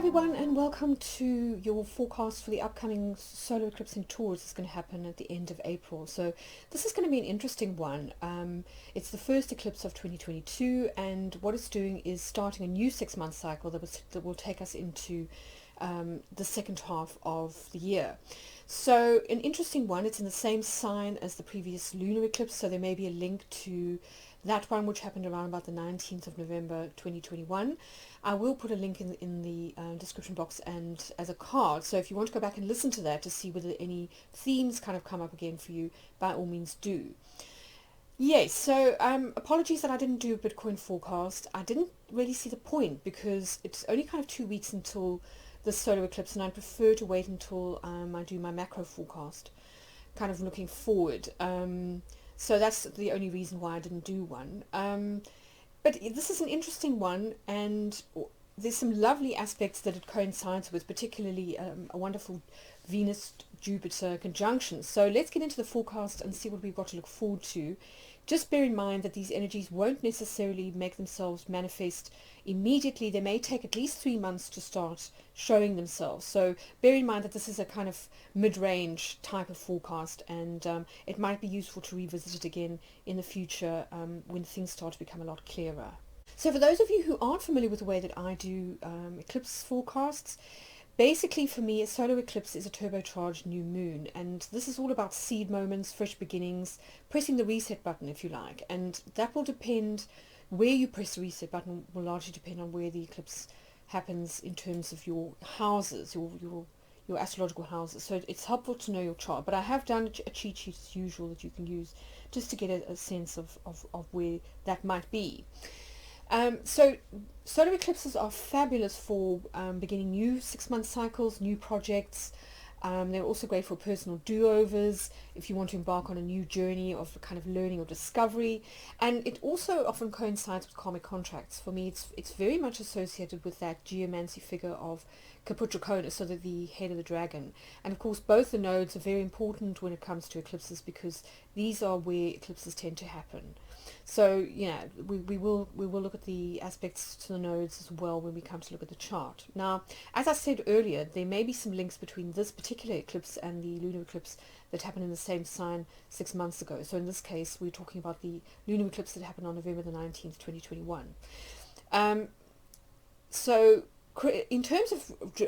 everyone, and welcome to your forecast for the upcoming solar eclipse in Taurus. It's going to happen at the end of April. So this is going to be an interesting one. It's the first eclipse of 2022, and what it's doing is starting a new 6-month cycle that will take us into the second half of the year. So an interesting one. It's in the same sign as the previous lunar eclipse, so there may be a link to that one, which happened around about the 19th of November 2021. I will put a link in the description box and as a card, so if you want to go back and listen to that to see whether any themes kind of come up again for you, by all means do. Yes, so apologies that I didn't do a Bitcoin forecast. I didn't really see the point because it's only kind of 2 weeks until the solar eclipse, and I prefer to wait until I do my macro forecast, kind of looking forward. So that's the only reason why I didn't do one. But this is an interesting one, and there's some lovely aspects that it coincides with, particularly a wonderful Venus-Jupiter conjunction. So let's get into the forecast and see what we've got to look forward to. Just bear in mind that these energies won't necessarily make themselves manifest immediately. They may take at least 3 months to start showing themselves. So bear in mind that this is a kind of mid-range type of forecast, and it might be useful to revisit it again in the future when things start to become a lot clearer. So for those of you who aren't familiar with the way that I do eclipse forecasts, basically for me a solar eclipse is a turbocharged new moon, and this is all about seed moments, fresh beginnings, pressing the reset button if you like, and that will depend. Where you press the reset button will largely depend on where the eclipse happens in terms of your houses, your astrological houses. So it's helpful to know your chart, but I have done a cheat sheet as usual that you can use just to get a sense of where that might be. So solar eclipses are fabulous for beginning new 6-month cycles, new projects. They're also great for personal do-overs if you want to embark on a new journey of kind of learning or discovery. And it also often coincides with karmic contracts. For me, it's very much associated with that geomancy figure of Capudraconus, so the head of the dragon. And of course, both the nodes are very important when it comes to eclipses because these are where eclipses tend to happen. So yeah, we will look at the aspects to the nodes as well when we come to look at the chart. Now, as I said earlier, there may be some links between this particular eclipse and the lunar eclipse that happened in the same sign 6 months ago. So in this case, we're talking about the lunar eclipse that happened on November the 19th, 2021. So in terms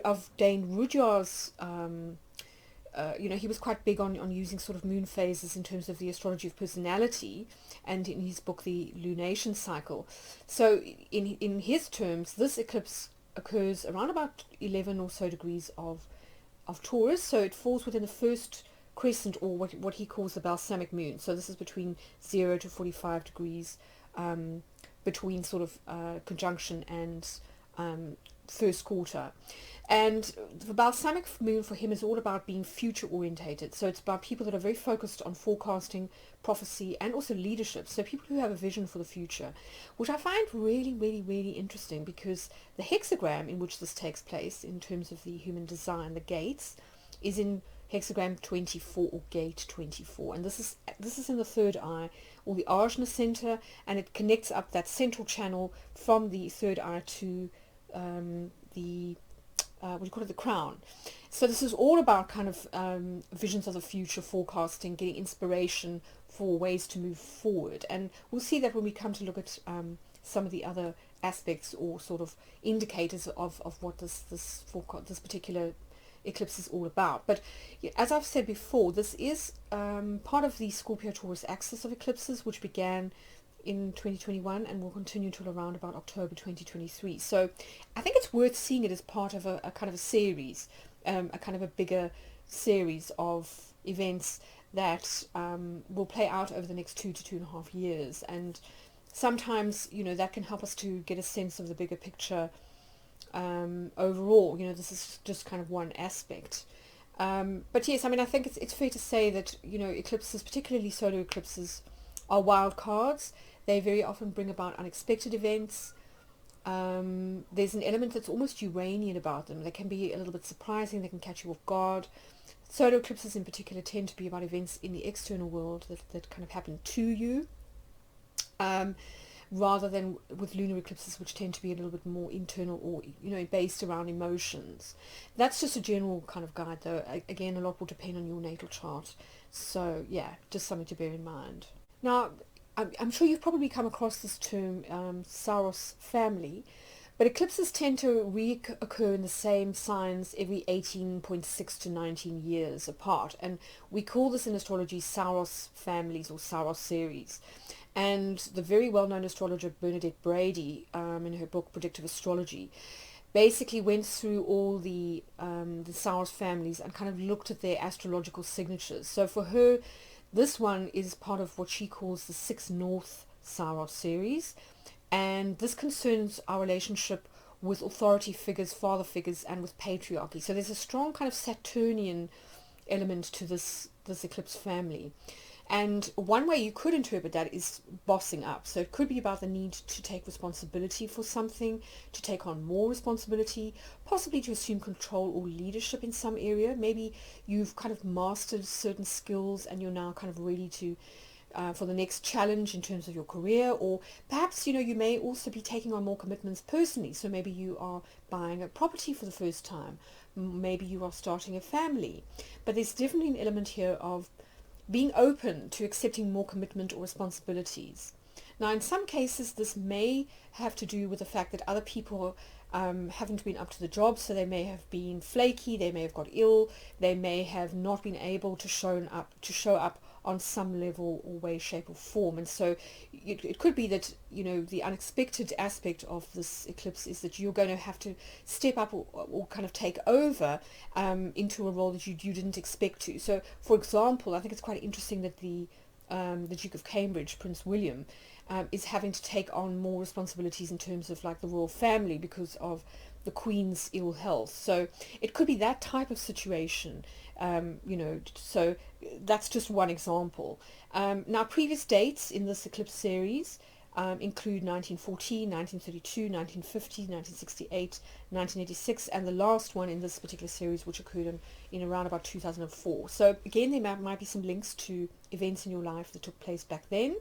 of Dane Rudhyar's he was quite big on using sort of moon phases in terms of the astrology of personality, and in his book the lunation cycle. So in his terms, this eclipse occurs around about 11 or so degrees of Taurus, so it falls within the first crescent, or what he calls the balsamic moon. So this is between 0 to 45 degrees between sort of conjunction and first quarter. And the balsamic moon for him is all about being future orientated. So it's about people that are very focused on forecasting, prophecy, and also leadership. So people who have a vision for the future, which I find really, really, really interesting, because the hexagram in which this takes place in terms of the human design, the gates, is in hexagram 24 or gate 24, and this is in the third eye, or the Ajna center, and it connects up that central channel from the third eye to the the crown. So this is all about kind of visions of the future, forecasting, getting inspiration for ways to move forward. And we'll see that when we come to look at some of the other aspects or sort of indicators of what this particular eclipse is all about. But as I've said before, this is part of the Scorpio-Taurus axis of eclipses, which began in 2021 and will continue till around about October 2023. So I think it's worth seeing it as part of a kind of a series, a kind of a bigger series of events that will play out over the next 2 to 2.5 years. And sometimes, that can help us to get a sense of the bigger picture overall. This is just kind of one aspect. But yes, I mean, I think it's fair to say that, eclipses, particularly solar eclipses, are wild cards. They very often bring about unexpected events. There's an element that's almost Uranian about them. They can be a little bit surprising. They can catch you off guard. Solar eclipses in particular tend to be about events in the external world that kind of happen to you. rather than with lunar eclipses, which tend to be a little bit more internal or, based around emotions. That's just a general kind of guide, though. Again, a lot will depend on your natal chart. So, yeah, just something to bear in mind. Now, I'm sure you've probably come across this term, Saros family, but eclipses tend to reoccur in the same signs every 18.6 to 19 years apart. And we call this in astrology Saros families or Saros Series. And the very well-known astrologer Bernadette Brady, in her book Predictive Astrology, basically went through all the Saros families and kind of looked at their astrological signatures. So for her, this one is part of what she calls the 6 North Saros series, and this concerns our relationship with authority figures, father figures, and with patriarchy. So there's a strong kind of Saturnian element to this eclipse family. And one way you could interpret that is bossing up. So it could be about the need to take responsibility for something, to take on more responsibility, possibly to assume control or leadership in some area. Maybe you've kind of mastered certain skills and you're now kind of ready to for the next challenge in terms of your career, or perhaps you may also be taking on more commitments personally. So maybe you are buying a property for the first time, maybe you are starting a family, but there's definitely an element here of being open to accepting more commitment or responsibilities. Now, in some cases, this may have to do with the fact that other people haven't been up to the job, so they may have been flaky, they may have got ill, they may have not been able to show up on some level or way, shape or form. And so it could be that, the unexpected aspect of this eclipse is that you're going to have to step up or kind of take over into a role that you didn't expect to. So, for example, I think it's quite interesting that the Duke of Cambridge, Prince William, is having to take on more responsibilities in terms of like the royal family because of the Queen's ill health. So it could be that type of situation, so that's just one example. Now, previous dates in this eclipse series include 1914, 1932, 1950, 1968, 1986, and the last one in this particular series, which occurred in around about 2004. So again, there might be some links to events in your life that took place back then.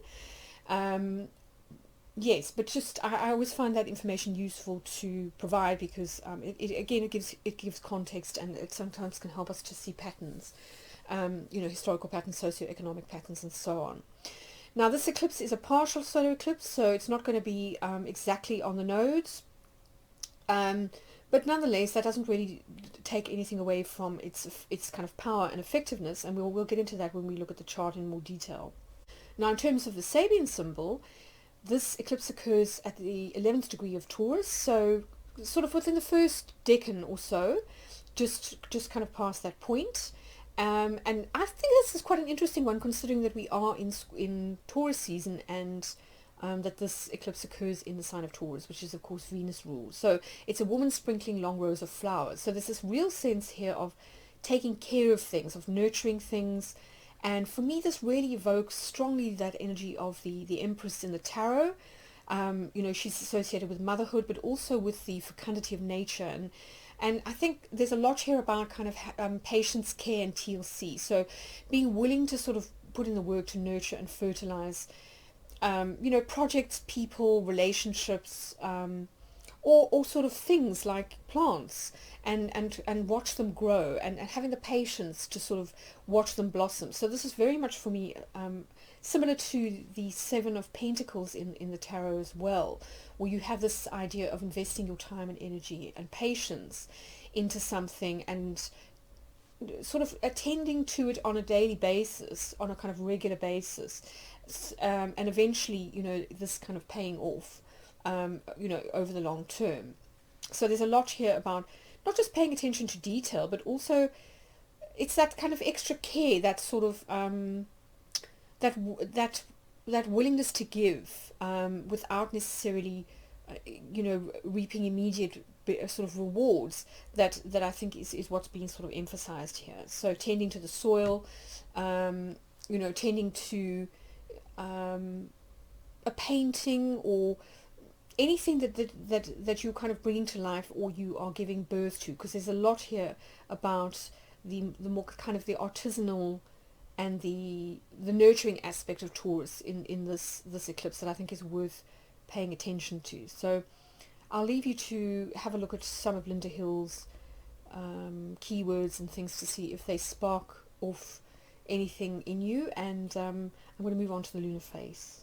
Yes, but just I always find that information useful to provide because it gives context, and it sometimes can help us to see patterns, historical patterns, socioeconomic patterns, and so on. Now, this eclipse is a partial solar eclipse, so it's not going to be exactly on the nodes, but nonetheless, that doesn't really take anything away from its kind of power and effectiveness, and we'll get into that when we look at the chart in more detail. Now, in terms of the Sabian symbol, this eclipse occurs at the 11th degree of Taurus, so sort of within the first decan or so, just kind of past that point. And I think this is quite an interesting one, considering that we are in Taurus season, and that this eclipse occurs in the sign of Taurus, which is of course Venus rule. So it's a woman sprinkling long rows of flowers. So there's this real sense here of taking care of things, of nurturing things. And for me, this really evokes strongly that energy of the Empress in the Tarot. She's associated with motherhood, but also with the fecundity of nature. And I think there's a lot here about kind of patience, care, and TLC. So being willing to sort of put in the work to nurture and fertilize, projects, people, relationships, or sort of things like plants, and watch them grow, and having the patience to sort of watch them blossom. So this is very much for me similar to the Seven of Pentacles in the Tarot as well, where you have this idea of investing your time and energy and patience into something and sort of attending to it on a daily basis, on a kind of regular basis, and eventually, this kind of paying off, over the long term. So there's a lot here about not just paying attention to detail, but also it's that kind of extra care, that sort of that willingness to give without necessarily reaping immediate sort of rewards, that I think is what's being sort of emphasized here. So tending to the soil, tending to a painting or anything that you're kind of bringing to life or you are giving birth to, because there's a lot here about the more kind of the artisanal and the nurturing aspect of Taurus in this eclipse that I think is worth paying attention to. So I'll leave you to have a look at some of Linda Hill's keywords and things to see if they spark off anything in you. And I'm going to move on to the lunar phase.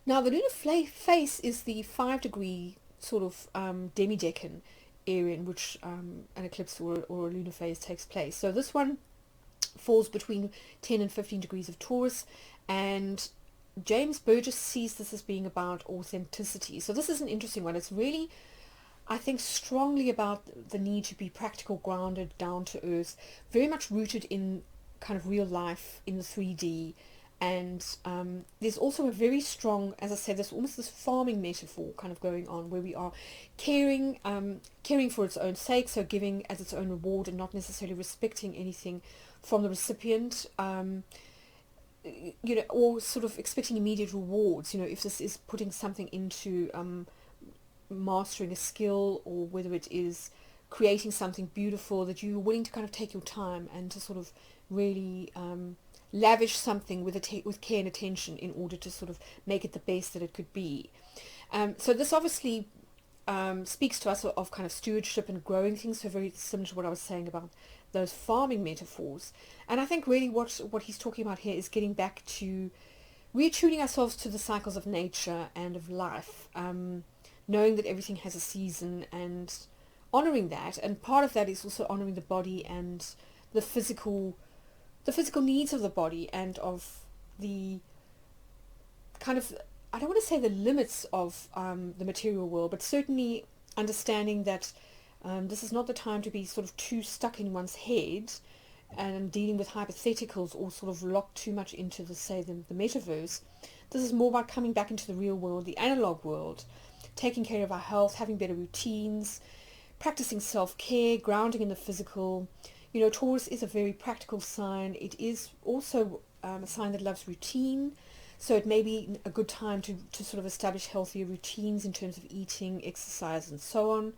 Now, the lunar phase is the 5-degree sort of demi-decan area in which an eclipse or a lunar phase takes place. So this one falls between 10 and 15 degrees of Taurus, and James Burgess sees this as being about authenticity. So this is an interesting one. It's really, I think, strongly about the need to be practical, grounded, down to earth, very much rooted in kind of real life in the 3D. And there's also a very strong, as I said, there's almost this farming metaphor kind of going on, where we are caring for its own sake, so giving as its own reward and not necessarily respecting anything from the recipient, or sort of expecting immediate rewards. If this is putting something into mastering a skill, or whether it is creating something beautiful, that you're willing to kind of take your time and to sort of really lavish something with care and attention in order to sort of make it the best that it could be. So this obviously speaks to us of kind of stewardship and growing things, so very similar to what I was saying about those farming metaphors. And I think really what he's talking about here is getting back to reattuning ourselves to the cycles of nature and of life, knowing that everything has a season and honoring that. And part of that is also honoring the body and the physical needs of the body and of the kind of, I don't want to say the limits of the material world, but certainly understanding that this is not the time to be sort of too stuck in one's head and dealing with hypotheticals or sort of locked too much into the metaverse. This is more about coming back into the real world, the analog world, taking care of our health, having better routines, practicing self-care, grounding in the physical. Taurus is a very practical sign. It is also a sign that loves routine. So it may be a good time to sort of establish healthier routines in terms of eating, exercise, and so on.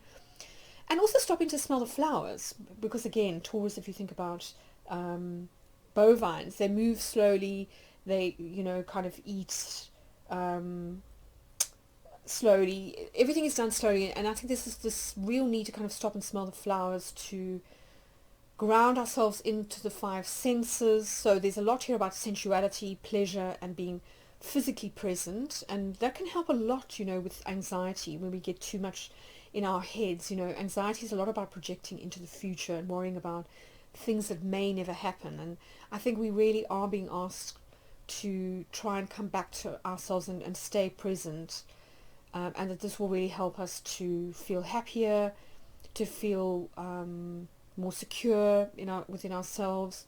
And also stopping to smell the flowers, because again, Taurus, if you think about bovines, they move slowly, they, kind of eat slowly. Everything is done slowly, and I think this is this real need to kind of stop and smell the flowers, to ground ourselves into the 5 senses. So there's a lot here about sensuality, pleasure, and being physically present, and that can help a lot, with anxiety when we get too much in our heads. Anxiety is a lot about projecting into the future and worrying about things that may never happen. And I think we really are being asked to try and come back to ourselves and stay present, and that this will really help us to feel happier, to feel more secure within ourselves.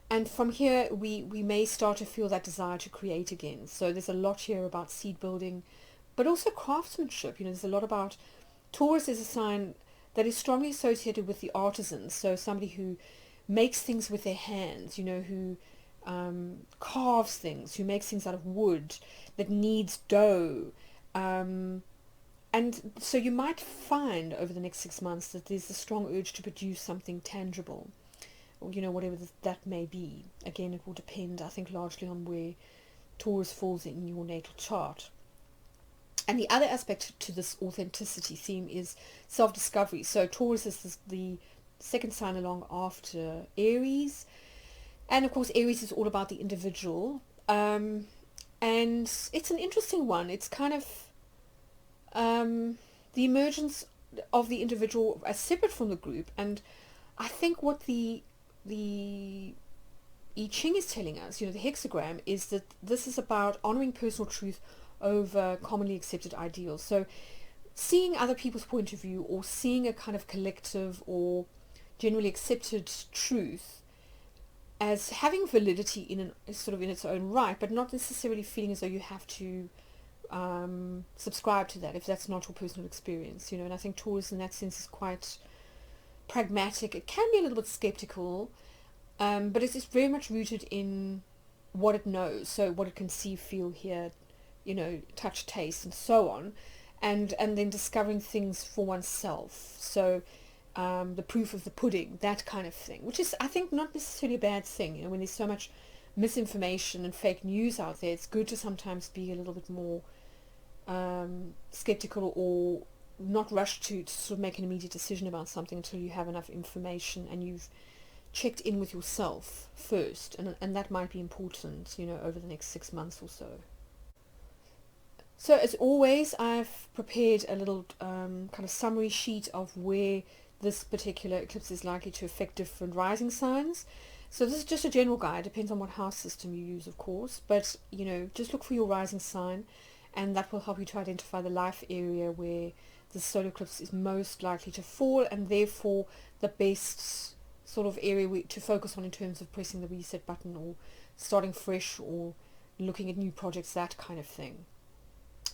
And from here we may start to feel that desire to create again. So there's a lot here about seed building, but also craftsmanship. There's a lot about, Taurus is a sign that is strongly associated with the artisans, so somebody who makes things with their hands, who carves things, who makes things out of wood, that needs dough. And so you might find over the next 6 months that there's a strong urge to produce something tangible, whatever that may be. Again, it will depend, I think, largely on where Taurus falls in your natal chart. And the other aspect to this authenticity theme is self-discovery. So Taurus is the second sign along after Aries. And of course, Aries is all about the individual. And it's an interesting one. It's kind of the emergence of the individual as separate from the group. And I think what the I Ching is telling us, the hexagram, is that this is about honoring personal truth over commonly accepted ideals. So seeing other people's point of view, or seeing a kind of collective or generally accepted truth as having validity in its own right, but not necessarily feeling as though you have to subscribe to that if that's not your personal experience. And I think Taurus in that sense is quite pragmatic. It can be a little bit skeptical, but it's very much rooted in what it knows, so what it can see, feel, hear, touch, taste, and so on, and then discovering things for oneself. So the proof of the pudding, that kind of thing, which is, I think, not necessarily a bad thing. When there's so much misinformation and fake news out there, it's good to sometimes be a little bit more skeptical or not rush to sort of make an immediate decision about something until you have enough information and you've checked in with yourself first, and that might be important, over the next 6 months or so. So as always, I've prepared a little kind of summary sheet of where this particular eclipse is likely to affect different rising signs. So this is just a general guide, depends on what house system you use, of course, but just look for your rising sign, and that will help you to identify the life area where the solar eclipse is most likely to fall, and therefore the best sort of area to focus on in terms of pressing the reset button or starting fresh or looking at new projects, that kind of thing.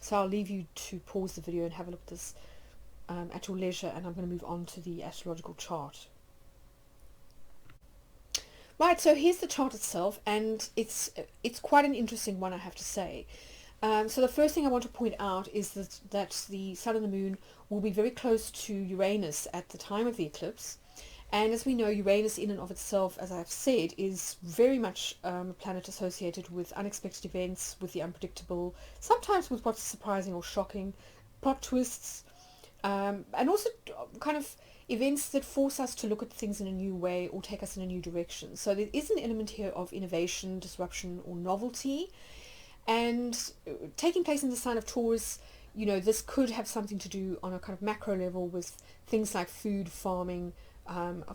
So I'll leave you to pause the video and have a look at this at your leisure, and I'm going to move on to the astrological chart. Right, so here's the chart itself, and it's quite an interesting one, I have to say. So the first thing I want to point out is that the Sun and the Moon will be very close to Uranus at the time of the eclipse. And as we know, Uranus in and of itself, as I've said, is very much a planet associated with unexpected events, with the unpredictable, sometimes with what's surprising or shocking, plot twists, and also kind of events that force us to look at things in a new way or take us in a new direction. So there is an element here of innovation, disruption, or novelty. And taking place in the sign of Taurus, this could have something to do on a kind of macro level with things like food, farming,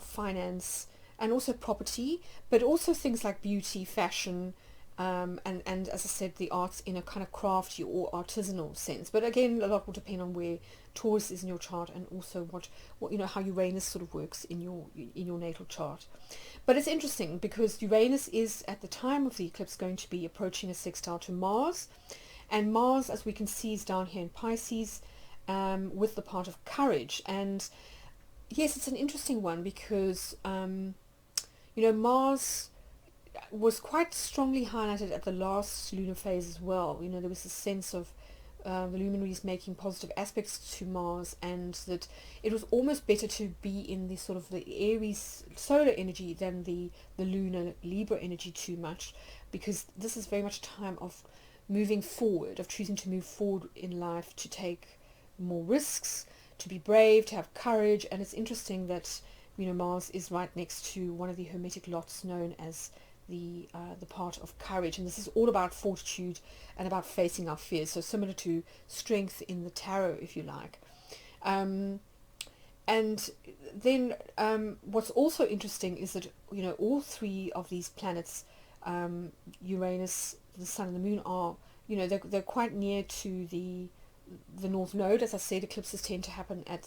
finance, and also property, but also things like beauty, fashion, and as I said, the arts in a kind of crafty or artisanal sense. But again, a lot will depend on where Taurus is in your chart, and also what how Uranus sort of works in your natal chart. But it's interesting because Uranus is at the time of the eclipse going to be approaching a sextile to Mars, and Mars, as we can see, is down here in Pisces, with the part of courage. And yes, it's an interesting one because Mars was quite strongly highlighted at the last lunar phase as well. There was a sense of the luminaries making positive aspects to Mars, and that it was almost better to be in the sort of the Aries solar energy than the lunar Libra energy too much, because this is very much a time of moving forward, of choosing to move forward in life, to take more risks, to be brave, to have courage. And it's interesting that Mars is right next to one of the Hermetic lots known as the part of courage, and this is all about fortitude and about facing our fears, so similar to strength in the tarot, if you like. And then what's also interesting is that all three of these planets, Uranus, the Sun and the Moon, are they're quite near to the North Node. As I said, eclipses tend to happen at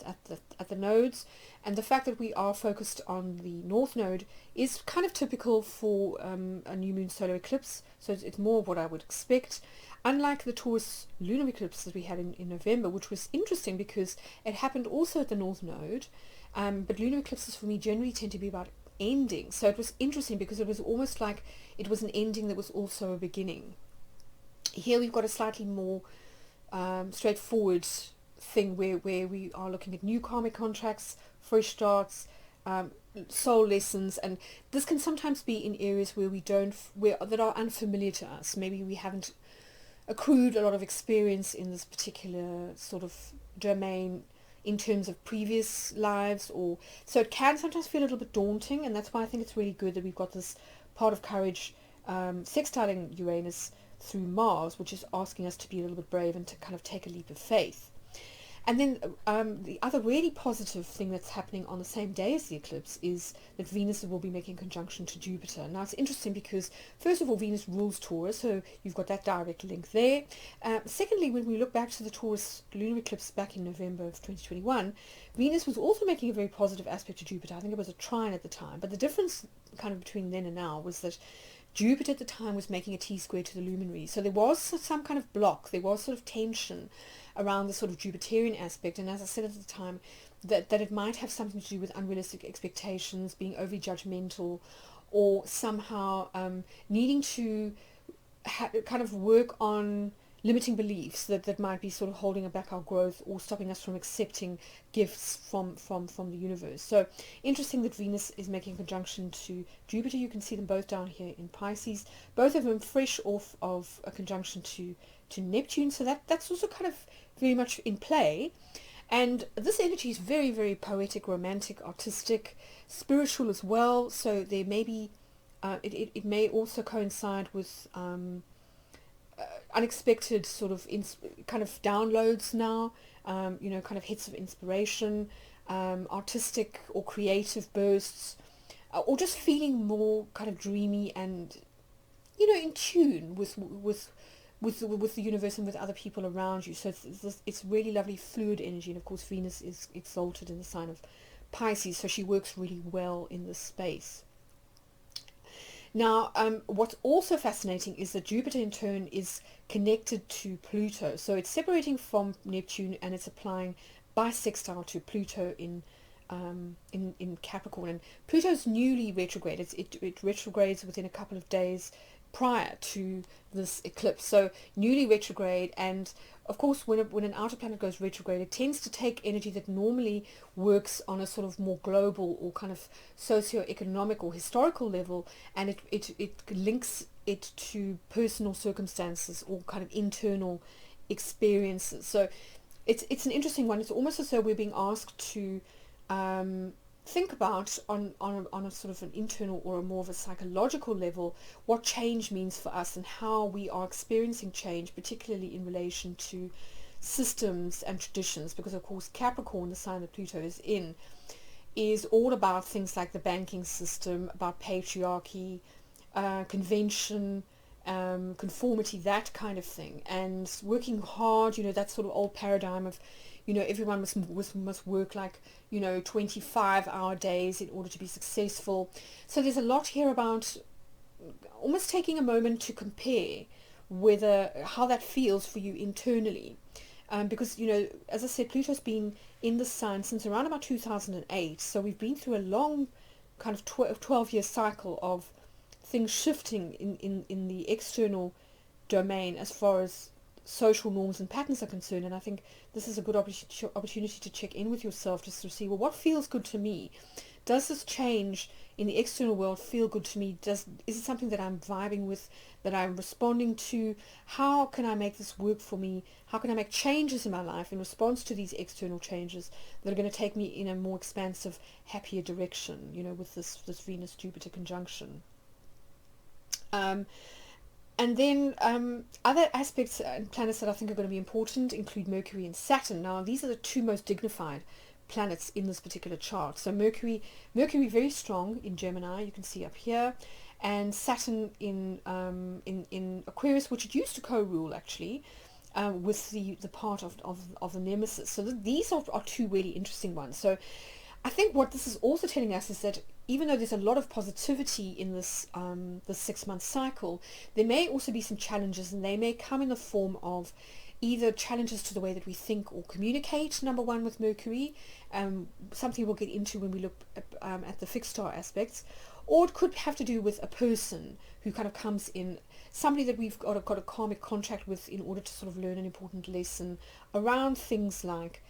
the nodes, and the fact that we are focused on the North Node is kind of typical for a new moon solar eclipse, so it's more of what I would expect, unlike the Taurus lunar eclipse that we had in November, which was interesting because it happened also at the North Node, but lunar eclipses for me generally tend to be about ending, so it was interesting because it was almost like it was an ending that was also a beginning. Here we've got a slightly more straightforward thing where we are looking at new karmic contracts, fresh starts, soul lessons, and this can sometimes be in areas where that are unfamiliar to us. Maybe we haven't accrued a lot of experience in this particular sort of domain in terms of previous lives, or so it can sometimes feel a little bit daunting, and that's why I think it's really good that we've got this part of courage sextiling Uranus through Mars, which is asking us to be a little bit brave and to kind of take a leap of faith. And then the other really positive thing that's happening on the same day as the eclipse is that Venus will be making conjunction to Jupiter. Now it's interesting because first of all, Venus rules Taurus, so you've got that direct link there. Secondly, when we look back to the Taurus lunar eclipse back in November of 2021, Venus was also making a very positive aspect to Jupiter. I think it was a trine at the time, but the difference kind of between then and now was that Jupiter at the time was making a T-square to the luminary. So there was some kind of block, there was sort of tension around the sort of Jupiterian aspect. And as I said at the time, that it might have something to do with unrealistic expectations, being overly judgmental, or somehow needing to kind of work on limiting beliefs that might be sort of holding back our growth or stopping us from accepting gifts from the universe. So interesting that Venus is making a conjunction to Jupiter. You can see them both down here in Pisces, both of them fresh off of a conjunction to Neptune, so that's also kind of very much in play. And this energy is very, very poetic, romantic, artistic, spiritual as well. So there may be, it may also coincide with unexpected sort of kind of downloads now, kind of hits of inspiration, artistic or creative bursts, or just feeling more kind of dreamy and, in tune with the universe and with other people around you. So it's really lovely fluid energy. And of course Venus is exalted in the sign of Pisces, so she works really well in this space. Now what's also fascinating is that Jupiter in turn is connected to Pluto, so it's separating from Neptune and it's applying bisextile to Pluto in Capricorn. And Pluto's newly retrograde. It retrogrades within a couple of days prior to this eclipse, so newly retrograde. And of course when an outer planet goes retrograde, it tends to take energy that normally works on a sort of more global or kind of socio-economic or historical level, and it links it to personal circumstances or kind of internal experiences. So it's an interesting one. It's almost as though we're being asked to think about on a sort of an internal or a more of a psychological level what change means for us and how we are experiencing change, particularly in relation to systems and traditions, because of course Capricorn, the sign that Pluto is in, is all about things like the banking system, about patriarchy, convention, conformity, that kind of thing, and working hard, that sort of old paradigm of everyone must work like 25-hour days in order to be successful. So there's a lot here about almost taking a moment to compare how that feels for you internally, because as I said, Pluto's been in the sign since around about 2008, so we've been through a long kind of 12-year cycle of things shifting in the external domain as far as social norms and patterns are concerned. And I think this is a good opportunity to check in with yourself, just to see, well, what feels good to me? Does this change in the external world feel good to me? Is it something that I'm vibing with, that I'm responding to? How can I make this work for me? How can I make changes in my life in response to these external changes that are going to take me in a more expansive, happier direction, with this Venus-Jupiter conjunction? And then other aspects and planets that I think are going to be important include Mercury and Saturn. Now, these are the two most dignified planets in this particular chart. So Mercury very strong in Gemini, you can see up here, and Saturn in Aquarius, which it used to co-rule actually with the part of the Nemesis. So these are two really interesting ones. So I think what this is also telling us is that even though there's a lot of positivity in this 6-month cycle, there may also be some challenges, and they may come in the form of either challenges to the way that we think or communicate, number one, with Mercury, something we'll get into when we look at the fixed star aspects, or it could have to do with a person who kind of comes in, somebody that we've got a karmic contract with in order to sort of learn an important lesson around things like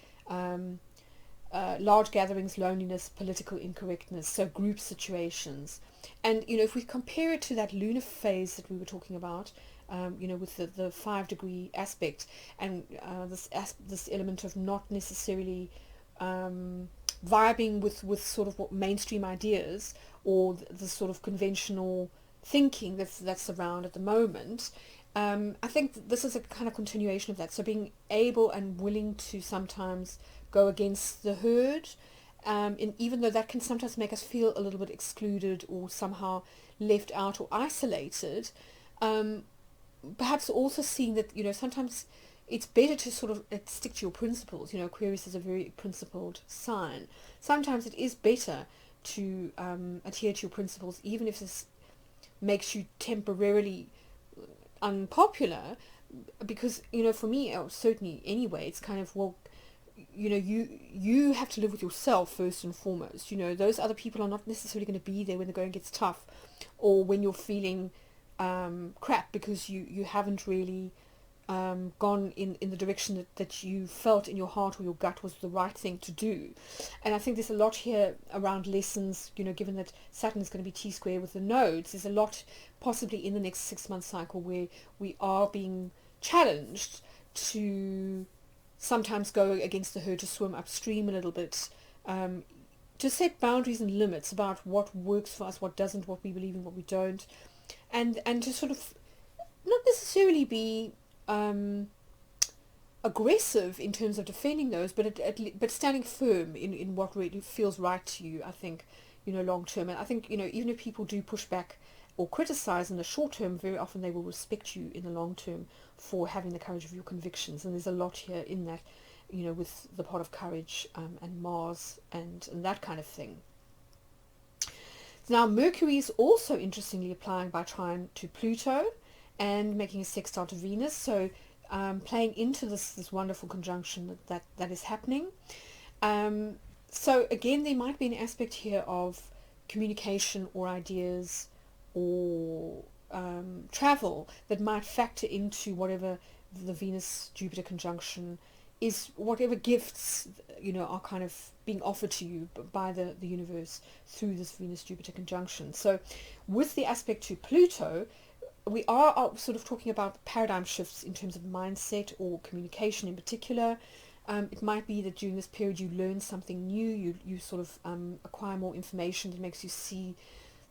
large gatherings, loneliness, political incorrectness, so group situations. And if we compare it to that lunar phase that we were talking about, with the 5-degree aspect, and this element of not necessarily vibing with sort of what mainstream ideas or the sort of conventional thinking that's around at the moment, I think this is a kind of continuation of that. So being able and willing to sometimes go against the herd, and even though that can sometimes make us feel a little bit excluded or somehow left out or isolated, perhaps also seeing that sometimes it's better to sort of stick to your principles. Aquarius is a very principled sign. Sometimes it is better to adhere to your principles, even if this makes you temporarily unpopular, because for me, certainly anyway, it's kind of, well, you have to live with yourself first and foremost. Those other people are not necessarily going to be there when the going gets tough, or when you're feeling crap, because you haven't really gone in the direction that you felt in your heart or your gut was the right thing to do. And I think there's a lot here around lessons, given that Saturn is going to be T-square with the nodes. There's a lot possibly in the next 6-month cycle where we are being challenged to sometimes go against the herd, to swim upstream a little bit, to set boundaries and limits about what works for us, what doesn't, what we believe in, what we don't, and to sort of not necessarily be aggressive in terms of defending those, but standing firm in what really feels right to you, I think, long term. And I think, even if people do push back or criticize in the short term, very often they will respect you in the long term for having the courage of your convictions. And there's a lot here in that, with the part of courage and Mars and that kind of thing. Now, Mercury is also interestingly applying by trine to Pluto and making a sextile to Venus, so playing into this wonderful conjunction that is happening. So again, there might be an aspect here of communication or ideas or travel that might factor into whatever the Venus-Jupiter conjunction is, whatever gifts are kind of being offered to you by the universe through this Venus-Jupiter conjunction. So with the aspect to Pluto, we are sort of talking about paradigm shifts in terms of mindset or communication in particular. It might be that during this period you learn something new, you sort of acquire more information that makes you see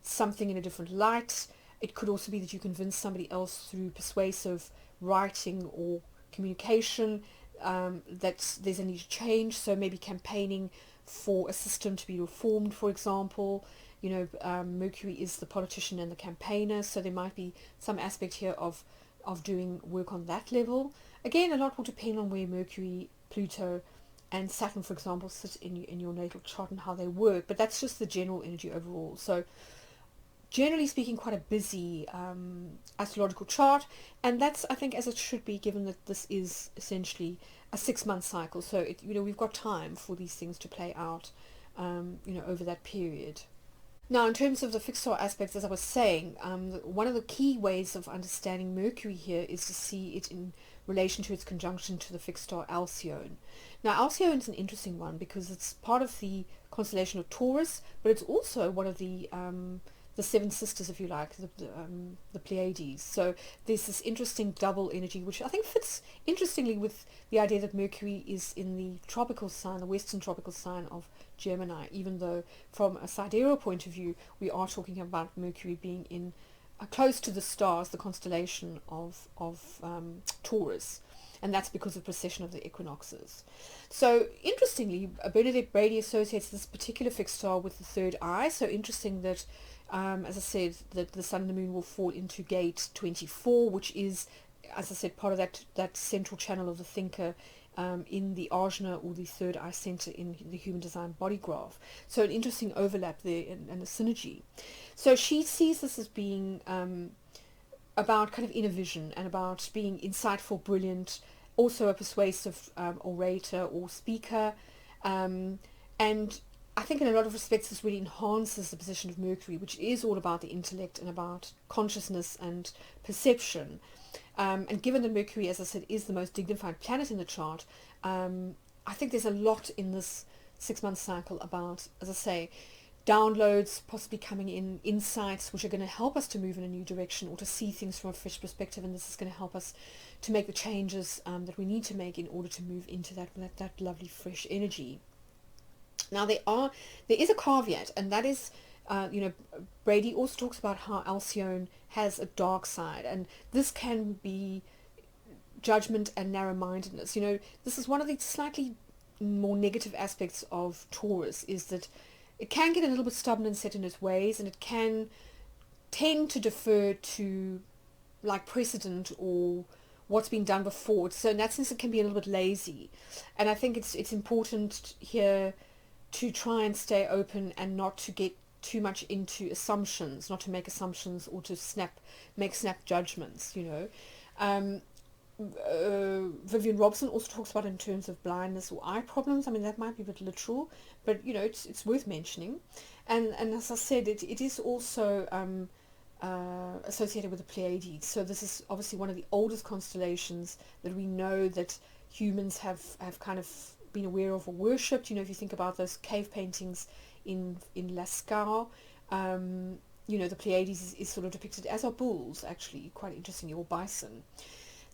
something in a different light. It could also be that you convince somebody else through persuasive writing or communication that there's a need to change, so maybe campaigning for a system to be reformed, for example. Mercury is the politician and the campaigner, so there might be some aspect here of doing work on that level. Again, a lot will depend on where Mercury, Pluto and Saturn, for example, sit in your natal chart and how they work, but that's just the general energy overall. So generally speaking, quite a busy astrological chart, and that's, I think, as it should be, given that this is essentially a 6-month cycle. So we've got time for these things to play out over that period. Now, in terms of the fixed star aspects, as I was saying, one of the key ways of understanding Mercury here is to see it in relation to its conjunction to the fixed star Alcyone. Now, Alcyone is an interesting one because it's part of the constellation of Taurus, but it's also one of the seven sisters, if you like, the Pleiades. So there's this interesting double energy, which I think fits interestingly with the idea that Mercury is in the tropical sign, the western tropical sign of Gemini, even though from a sidereal point of view, we are talking about Mercury being in close to the stars, the constellation of Taurus. And that's because of precession of the equinoxes. So interestingly, Bernadette Brady associates this particular fixed star with the third eye. So interesting that as I said, that the sun and the moon will fall into gate 24, which is, as I said, part of that central channel of the thinker in the ajna, or the third eye center in the human design body graph. So an interesting overlap there and a synergy. So she sees this as being about kind of inner vision and about being insightful, brilliant, also a persuasive orator or speaker, and I think in a lot of respects this really enhances the position of Mercury, which is all about the intellect and about consciousness and perception. And given that Mercury, as I said, is the most dignified planet in the chart, I think there's a lot in this 6-month cycle about, as I say, downloads possibly coming in, insights which are going to help us to move in a new direction or to see things from a fresh perspective, and this is going to help us to make the changes that we need to make in order to move into that lovely fresh energy. Now there is a caveat, and that is, Brady also talks about how Alcyone has a dark side, and this can be judgment and narrow-mindedness. This is one of the slightly more negative aspects of Taurus, is that it can get a little bit stubborn and set in its ways, and it can tend to defer to like precedent or what's been done before. So in that sense, it can be a little bit lazy, and I think it's important here to try and stay open and not to get too much into assumptions, not to make assumptions or to make snap judgments. Vivian Robson also talks about it in terms of blindness or eye problems. I mean, that might be a bit literal, but it's worth mentioning. And as I said, it is also associated with the Pleiades. So this is obviously one of the oldest constellations that we know that humans have kind of been aware of or worshipped. If you think about those cave paintings in Lascaux, the Pleiades is sort of depicted, as are bulls, actually, quite interestingly, or bison.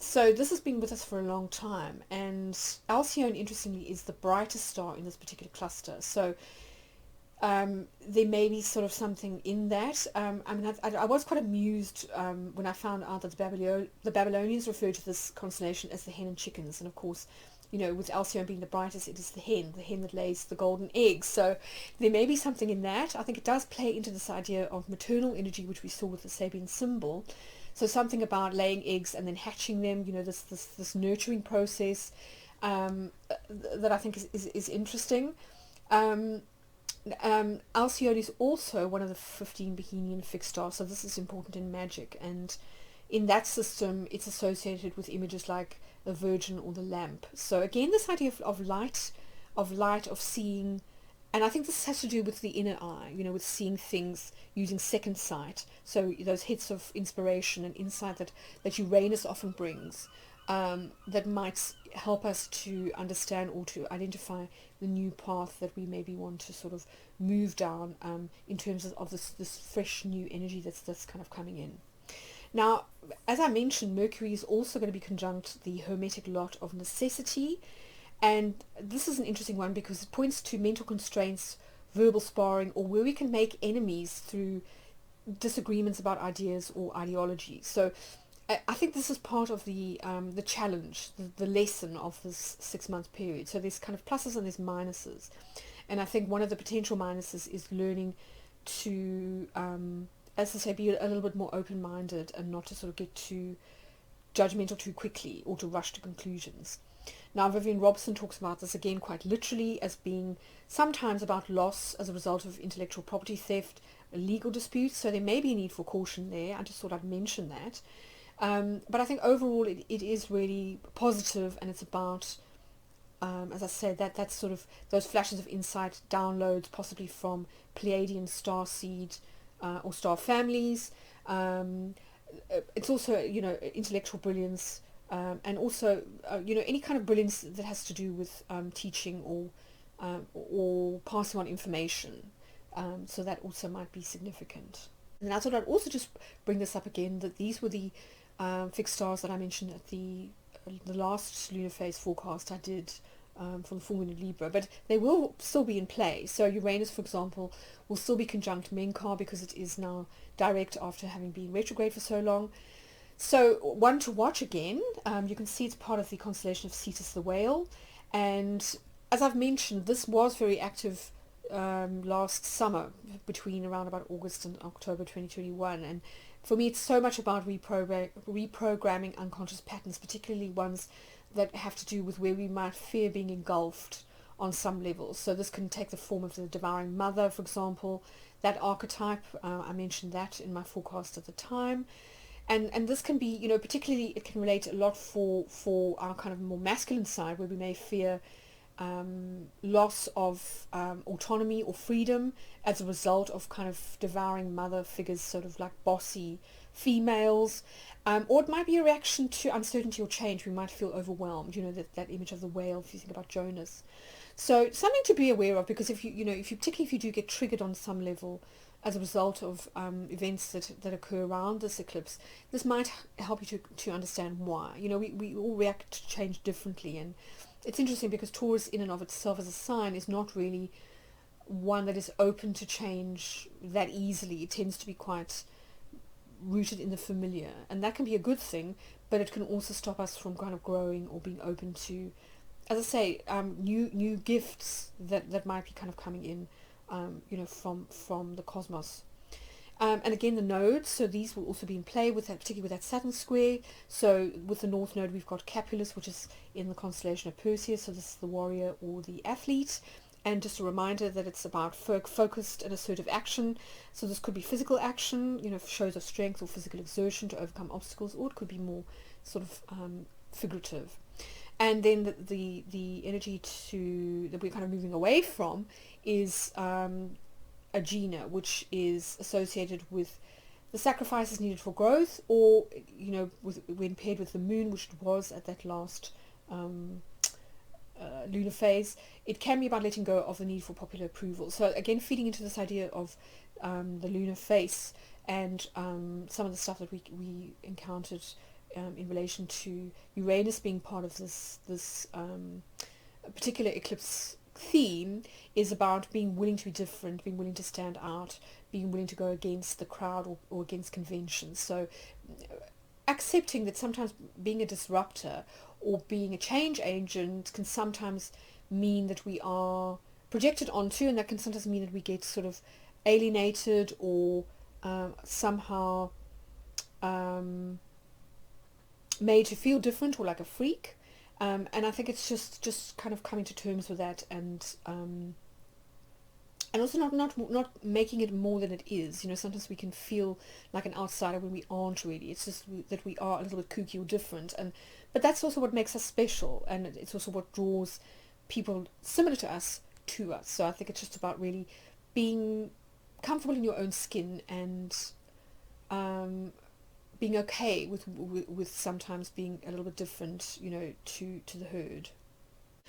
So this has been with us for a long time, and Alcyone, interestingly, is the brightest star in this particular cluster. So there may be sort of something in that. I was quite amused when I found out that the Babylonians referred to this constellation as the hen and chickens, and of course, with Alcyone being the brightest, it is the hen that lays the golden eggs. So there may be something in that. I think it does play into this idea of maternal energy, which we saw with the Sabian symbol. So something about laying eggs and then hatching them, this nurturing process that I think is interesting. Alcyone is also one of the 15 Bohemian fixed stars, so this is important in magic, and in that system it's associated with images like the Virgin or the lamp. So again, this idea of light, of seeing, and I think this has to do with the inner eye, with seeing things using second sight. So those hits of inspiration and insight that Uranus often brings, that might help us to understand or to identify the new path that we maybe want to sort of move down in terms of this fresh new energy that's kind of coming in. Now, as I mentioned, Mercury is also going to be conjunct the Hermetic lot of necessity, and this is an interesting one because it points to mental constraints, verbal sparring, or where we can make enemies through disagreements about ideas or ideology. So I think this is part of the challenge, the lesson of this 6-month period. So there's kind of pluses and there's minuses. And I think one of the potential minuses is learning to, as I say, be a little bit more open-minded and not to sort of get too judgmental too quickly or to rush to conclusions. Now, Vivian Robson talks about this again quite literally as being sometimes about loss as a result of intellectual property theft, legal disputes. So there may be a need for caution there. I just thought I'd mention that. But I think overall it is really positive, and it's about, as I said, that's sort of those flashes of insight, downloads possibly from Pleiadian star seed or star families. It's also, intellectual brilliance, and also, any kind of brilliance that has to do with teaching or passing on information. So that also might be significant. And I thought I'd also just bring this up again, that these were the fixed stars that I mentioned at the last lunar phase forecast I did for the full moon in Libra, but they will still be in play. So Uranus, for example, will still be conjunct Menkar because it is now direct after having been retrograde for so long. So one to watch again, you can see it's part of the constellation of Cetus the Whale, and as I've mentioned, this was very active last summer between around about August and October 2021, and for me it's so much about reprogramming unconscious patterns, particularly ones that have to do with where we might fear being engulfed on some levels. So this can take the form of the devouring mother, for example, that archetype. I mentioned that in my forecast at the time. And this can be, particularly it can relate a lot for our kind of more masculine side, where we may fear loss of autonomy or freedom as a result of kind of devouring mother figures, sort of like bossy females, or it might be a reaction to uncertainty or change. We might feel overwhelmed, that image of the whale, if you think about Jonas. So something to be aware of, because particularly if you do get triggered on some level as a result of events that occur around this eclipse, this might help you to understand why. We all react to change differently, and it's interesting because Taurus in and of itself as a sign is not really one that is open to change that easily. It tends to be quite rooted in the familiar, and that can be a good thing, but it can also stop us from kind of growing or being open to, as I say, new gifts that might be kind of coming in, from the cosmos. And again, the nodes, so these will also be in play with that, particularly with that Saturn square. So with the North Node, we've got Capulus, which is in the constellation of Perseus, so this is the warrior or the athlete. And just a reminder that it's about focused and assertive action. So this could be physical action, shows of strength or physical exertion to overcome obstacles, or it could be more sort of figurative. And then the energy that we're kind of moving away from is Agena, which is associated with the sacrifice is needed for growth, or when paired with the moon, which it was at that last lunar phase, it can be about letting go of the need for popular approval. So again, feeding into this idea of the lunar face and some of the stuff that we encountered in relation to Uranus being part of this particular eclipse theme, is about being willing to be different, being willing to stand out, being willing to go against the crowd or against conventions. So accepting that sometimes being a disruptor or being a change agent can sometimes mean that we are projected onto, and that can sometimes mean that we get sort of alienated or somehow made to feel different or like a freak. And I think it's just kind of coming to terms with that, and also not making it more than it is. Sometimes we can feel like an outsider when we aren't really. It's just that we are a little bit kooky or different, but that's also what makes us special, and it's also what draws people similar to us to us. So I think it's just about really being comfortable in your own skin, and being okay with sometimes being a little bit different, to the herd.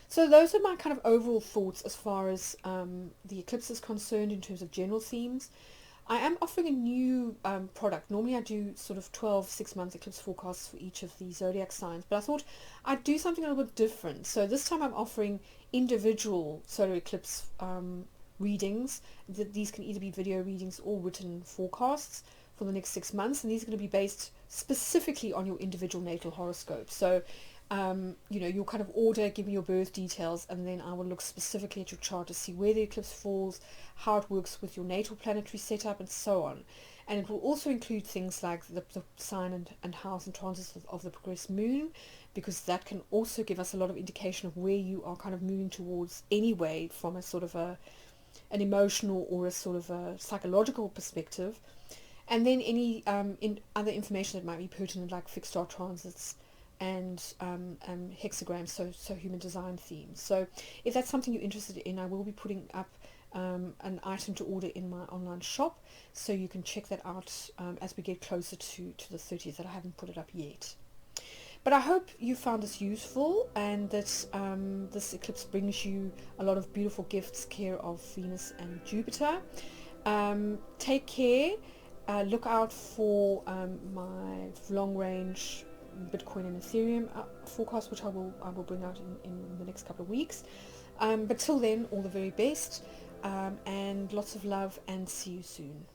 So those are my kind of overall thoughts as far as the eclipse is concerned in terms of general themes. I am offering a new product. Normally I do sort of 12 6-month eclipse forecasts for each of the zodiac signs, but I thought I'd do something a little bit different. So this time I'm offering individual solar eclipse readings. These can either be video readings or written forecasts for the next 6 months, and these are going to be based specifically on your individual natal horoscope. So you'll kind of order, give me your birth details, and then I will look specifically at your chart to see where the eclipse falls, how it works with your natal planetary setup, and so on. And it will also include things like the sign and house and transits of the progressed moon, because that can also give us a lot of indication of where you are kind of moving towards anyway, from a sort of an emotional or a sort of a psychological perspective. And then any other information that might be pertinent, like fixed star transits and hexagrams, so human design themes. So if that's something you're interested in, I will be putting up an item to order in my online shop, so you can check that out as we get closer to the 30th, that I haven't put it up yet. But I hope you found this useful, and that this eclipse brings you a lot of beautiful gifts, care of Venus and Jupiter. Take care. Look out for my long-range Bitcoin and Ethereum forecast, which I will bring out in the next couple of weeks. But till then, all the very best, and lots of love, and see you soon.